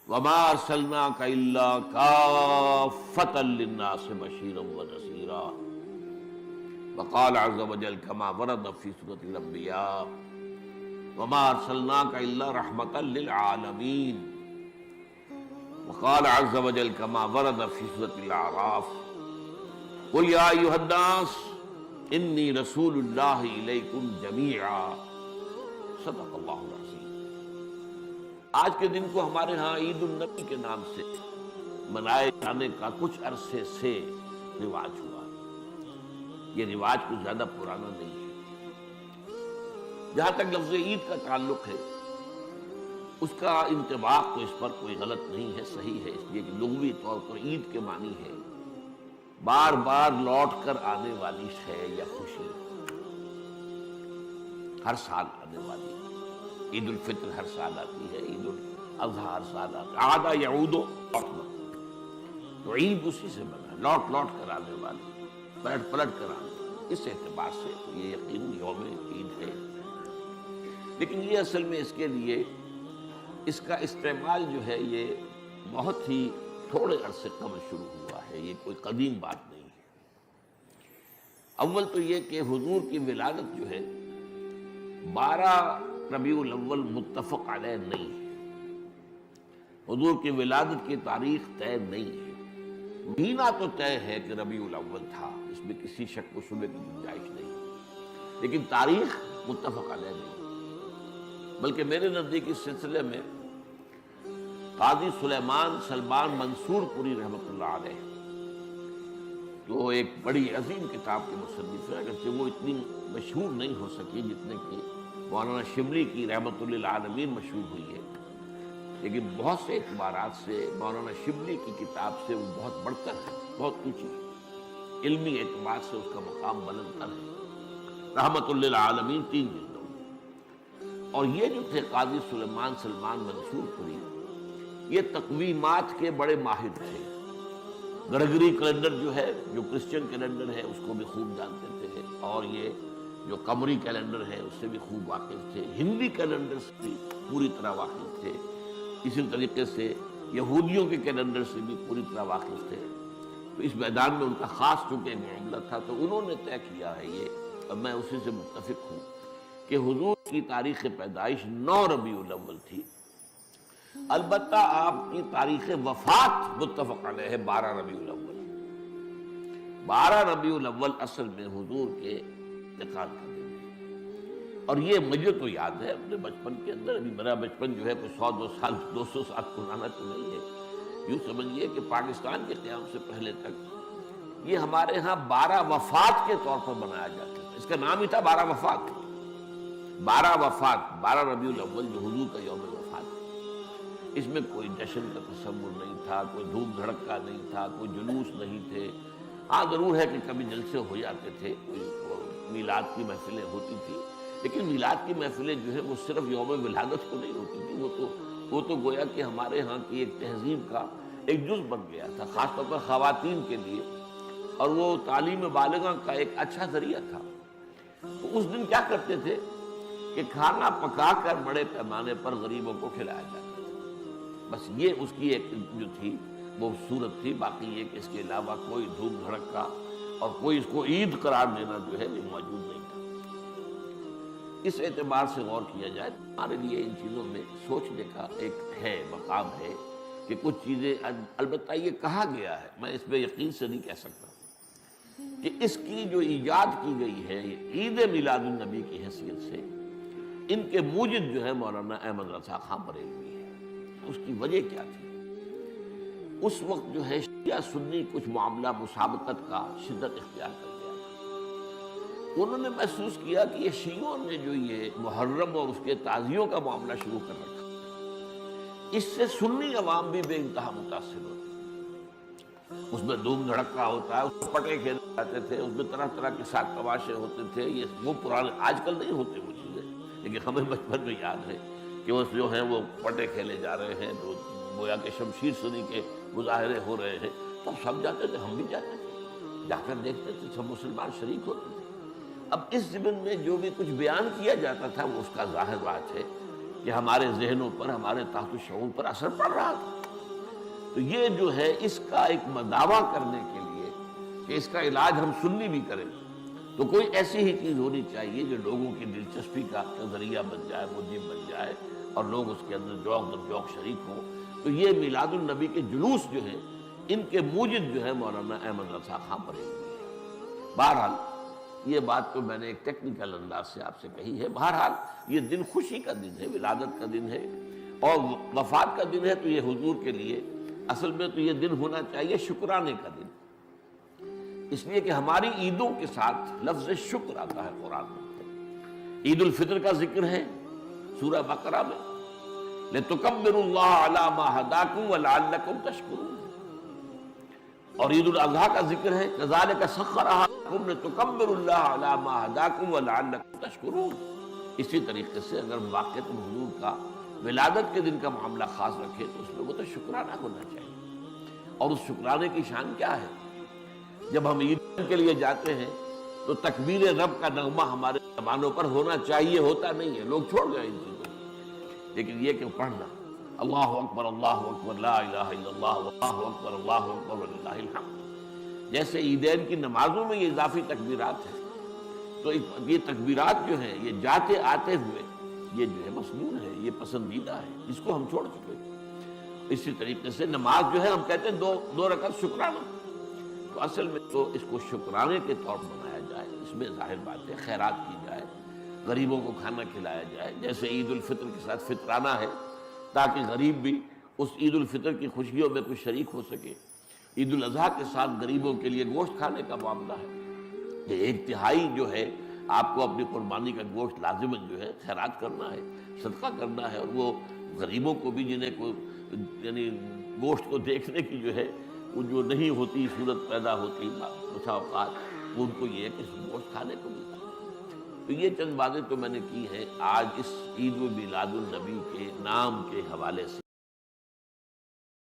وما ارسلناک الا کافۃ للناس بشیرا ونذیرا وقال عز وجل كما ورد في سورة الانبیاء وما ارسلناک الا رحمۃ للعالمین وقال عز وجل كما ورد في سورة الاعراف قل یا ایھا الناس انی رسول اللہ الیکم جمیعا صدق اللہ العظیم۔ آج کے دن کو ہمارے ہاں عید النبی کے نام سے منائے جانے کا کچھ عرصے سے رواج ہوا۔ یہ رواج کچھ زیادہ پرانا نہیں ہے۔ جہاں تک لفظ عید کا تعلق ہے اس کا انطباق تو اس پر کوئی غلط نہیں ہے، صحیح ہے، اس لیے کہ لغوی طور پر عید کے معنی ہے بار بار لوٹ کر آنے والی شے یا خوشی، ہر سال آنے والی۔ عید الفطر ہر سال آتی ہے، عید الاضحیٰ ہر سال آتی ہے، عاد یعود لوٹنا، تو عید اسی سے بنا، لوٹ لوٹ کر آنے والی، پلٹ پلٹ کر آنے والی۔ اس اعتبار سے یہ یقین یوم عید ہے، لیکن یہ اصل میں اس کے لیے اس کا استعمال جو ہے یہ بہت ہی تھوڑے عرصے قبل شروع ہوا ہے، یہ کوئی قدیم بات نہیں ہے۔ اول تو یہ کہ حضور کی ولادت جو ہے 12 ربیع الاول متفق علیہ نہیں ہے، حضور کی ولادت کی تاریخ طے نہیں ہے۔ مہینہ تو طے ہے کہ ربیع الاول تھا، اس میں کسی شک و شبے کی گنجائش نہیں، لیکن تاریخ متفق علیہ نہیں۔ بلکہ میرے نزدیک اس سلسلے میں قاضی سلیمان سلمان منصور پوری رحمۃ اللہ علیہ تو ایک بڑی عظیم کتاب کے مصنف ہیں، اگرچہ وہ اتنی مشہور نہیں ہو سکی جتنے کہ مولانا شبلی کی رحمۃ للعالمین مشہور ہوئی ہے، لیکن بہت سے اعتبارات سے مولانا شبلی کی کتاب سے وہ بہت بڑھ کر ہے، بہت اونچی ہے، علمی اعتبار سے اس کا مقام بلند تر ہے۔ رحمۃ للعالمین 3 جلدوں میں، اور یہ جو تھے قاضی سلیمان سلمان منصور پوری، یہ تقویمات کے بڑے ماہر تھے۔ گرگری کیلنڈر جو ہے، جو کرسچن کیلنڈر ہے، اس کو بھی خوب جانتے تھے، اور یہ جو قمری کیلنڈر ہے اس سے بھی خوب واقف تھے، ہندی کیلنڈر سے بھی پوری طرح واقف تھے، اسی طریقے سے یہودیوں کے کیلنڈر سے بھی پوری طرح واقف تھے۔ تو اس میدان میں ان کا خاص چونکہ ایک معاملہ تھا، تو انہوں نے طے کیا ہے یہ، اور میں اسی سے متفق ہوں، کہ حضور کی تاریخ پیدائش 9 ربیع الاول تھی۔ البتہ آپ کی تاریخ وفات متفق علیہ ہے 12 ربیع الاول۔ 12 ربیع الاول اصل میں حضور کے انتقال کا دن ہے، اور یہ مجھے تو یاد ہے اپنے بچپن کے اندر، ابھی میرا بچپن جو ہے کوئی 100 200 سال پرانا تو نہیں ہے، یوں سمجھیے کہ پاکستان کے قیام سے پہلے تک یہ ہمارے ہاں 12 وفات کے طور پر منایا جاتا تھا، اس کا نام ہی تھا 12 وفات۔ 12 وفات، 12 ربیع الاول جو حضور کا یوم وفات ہے، اس میں کوئی جشن کا تصور نہیں تھا، کوئی دھوم دھڑکا نہیں تھا، کوئی جلوس نہیں تھے۔ ہاں ضرور ہے کہ کبھی جلسے ہو جاتے تھے، کوئی میلاد کی محفلیں ہوتی تھی، لیکن میلاد کی محفلیں جو ہے وہ صرف یوم ولادت کو نہیں ہوتی تھی، وہ تو گویا کہ ہمارے ہاں کی ایک تہذیب کا ایک جز بن گیا تھا، خاص طور پر خواتین کے لیے، اور وہ تعلیم بالغہ کا ایک اچھا ذریعہ تھا۔ تو اس دن کیا کرتے تھے کہ کھانا پکا کر بڑے پیمانے پر غریبوں کو کھلایا جاتا تھا، بس یہ اس کی ایک جو تھی وہ صورت تھی، باقی یہ کہ اس کے علاوہ کوئی دھوم دھڑکا اور کوئی اس کو عید قرار دینا جو ہے وہ موجود نہیں تھا۔ اس اعتبار سے غور کیا جائے ہمارے لیے ان چیزوں میں سوچنے کا ایک ہے، مقام ہے کہ کچھ چیزیں، البتہ یہ کہا گیا ہے، میں اس پہ یقین سے نہیں کہہ سکتا کہ اس کی جو ایجاد کی گئی ہے عید میلاد النبی کی حیثیت سے، ان کے موجد جو ہے مولانا احمد رضا خان بریلوی ہے۔ اس کی وجہ کیا تھی؟ اس وقت جو ہے شیعہ سنی کچھ معاملہ مسابقت کا شدت اختیار کر گیا تھا۔ انہوں نے محسوس کیا کہ یہ شیعوں نے جو یہ محرم اور اس کے تعزیوں کا معاملہ شروع کر رکھا، اس سے سنی عوام بھی بے انتہا متاثر ہوتی، اس میں دھوم دھڑکا ہوتا ہے، اس میں پٹے کھیلے جاتے تھے، اس میں طرح طرح کے ساتھ تماشے ہوتے تھے، یہ وہ پرانے، آج کل نہیں ہوتے وہ چیزیں، لیکن ہمیں بچپن میں یاد ہے کہ وہ جو ہیں وہ پٹے کھیلے جا رہے ہیں، تو گویا کہ شمشیر سنی کے مظاہرے ہو رہے ہیں، تو سب جاتے تھے، ہم بھی جاتے تھے، جا کر دیکھتے تھے، سب مسلمان شریک ہوتے تھے۔ اب اس ضمن میں جو بھی کچھ بیان کیا جاتا تھا وہ اس کا ظاہر بات ہے کہ ہمارے ذہنوں پر، ہمارے تحت الشعور پر اثر پڑ رہا تھا۔ تو یہ جو ہے اس کا ایک دعویٰ کرنے کے لیے کہ اس کا علاج ہم سنی بھی کریں تو کوئی ایسی ہی چیز ہونی چاہیے جو لوگوں کی دلچسپی کا ذریعہ بن جائے، موجب بن جائے، اور لوگ اس کے اندر ذوق در ذوق شریک ہوں۔ تو یہ میلاد النبی کے جلوس جو ہیں ان کے موجد جو ہے مولانا احمد رضا خان پڑے ہوئے ہیں۔ بہرحال یہ بات تو میں نے ایک ٹیکنیکل انداز سے آپ سے کہی ہے۔ بہرحال یہ دن خوشی کا دن ہے، ولادت کا دن ہے اور وفات کا دن ہے، تو یہ حضور کے لیے اصل میں تو یہ دن ہونا چاہیے شکرانے کا دن، اس لیے کہ ہماری عیدوں کے ساتھ لفظ شکر آتا ہے قرآن میں۔ عید الفطر کا ذکر ہے سورہ بقرہ میں، لِتُكَبِّرُوا اللَّهَ عَلَى مَا هَدَاكُمْ وَلَعَلَّكُمْ تَشْكُرُونَ، اور عید الاضحیٰ کا ذکر ہے كَذَلِكَ سَخَّرَهَا لَكُمْ لِتُكَبِّرُوا اللَّهَ عَلَى مَا هَدَاكُمْ وَلَعَلَّكُمْ تَشْكُرُونَ۔ اسی طریقے سے اگر واقعۃ حضور کا ولادت کے دن کا معاملہ خاص رکھے تو اس میں وہ تو شکرانہ ہونا چاہیے، اور اس شکرانے کی شان کیا ہے؟ جب ہم عید کے لیے جاتے ہیں تو تکبیر رب کا نغمہ ہمارے زبانوں پر ہونا چاہیے، ہوتا نہیں ہے، لوگ چھوڑ گئے ان چیزوں کو۔ لیکن یہ کہ پڑھنا اللہ اکبر لا الہ الا اللہ واللہ اکبر وللہ الحمد، جیسے عیدین کی نمازوں میں یہ اضافی تکبیرات ہیں، تو یہ تکبیرات جو ہیں یہ جاتے آتے ہوئے یہ جو ہے مسنون ہے، یہ پسندیدہ ہے، اس کو ہم چھوڑ چکے۔ اسی طریقے سے نماز جو ہے ہم کہتے ہیں دو رکعت شکرانہ، تو اصل میں تو اس کو شکرانے کے طور پر بنایا جائے، اس میں ظاہر بات ہے خیرات کی جائے، غریبوں کو کھانا کھلایا جائے، جیسے عید الفطر کے ساتھ فطرانہ ہے تاکہ غریب بھی اس عید الفطر کی خوشیوں میں کچھ شریک ہو سکے۔ عید الاضحیٰ کے ساتھ غریبوں کے لیے گوشت کھانے کا معاملہ ہے، یہ 1/3 جو ہے آپ کو اپنی قربانی کا گوشت لازماً جو ہے خیرات کرنا ہے، صدقہ کرنا ہے، اور وہ غریبوں کو بھی جنہیں کو یعنی گوشت کو دیکھنے کی جو ہے وہ جو نہیں ہوتی صورت پیدا ہوتی بسا اوقات، وہ ان کو یہ ہے کہ گوشت کھانے کو ملتا ہے۔ تو یہ چند باتیں تو میں نے کی ہیں آج اس عید میلاد النبی کے نام کے حوالے سے۔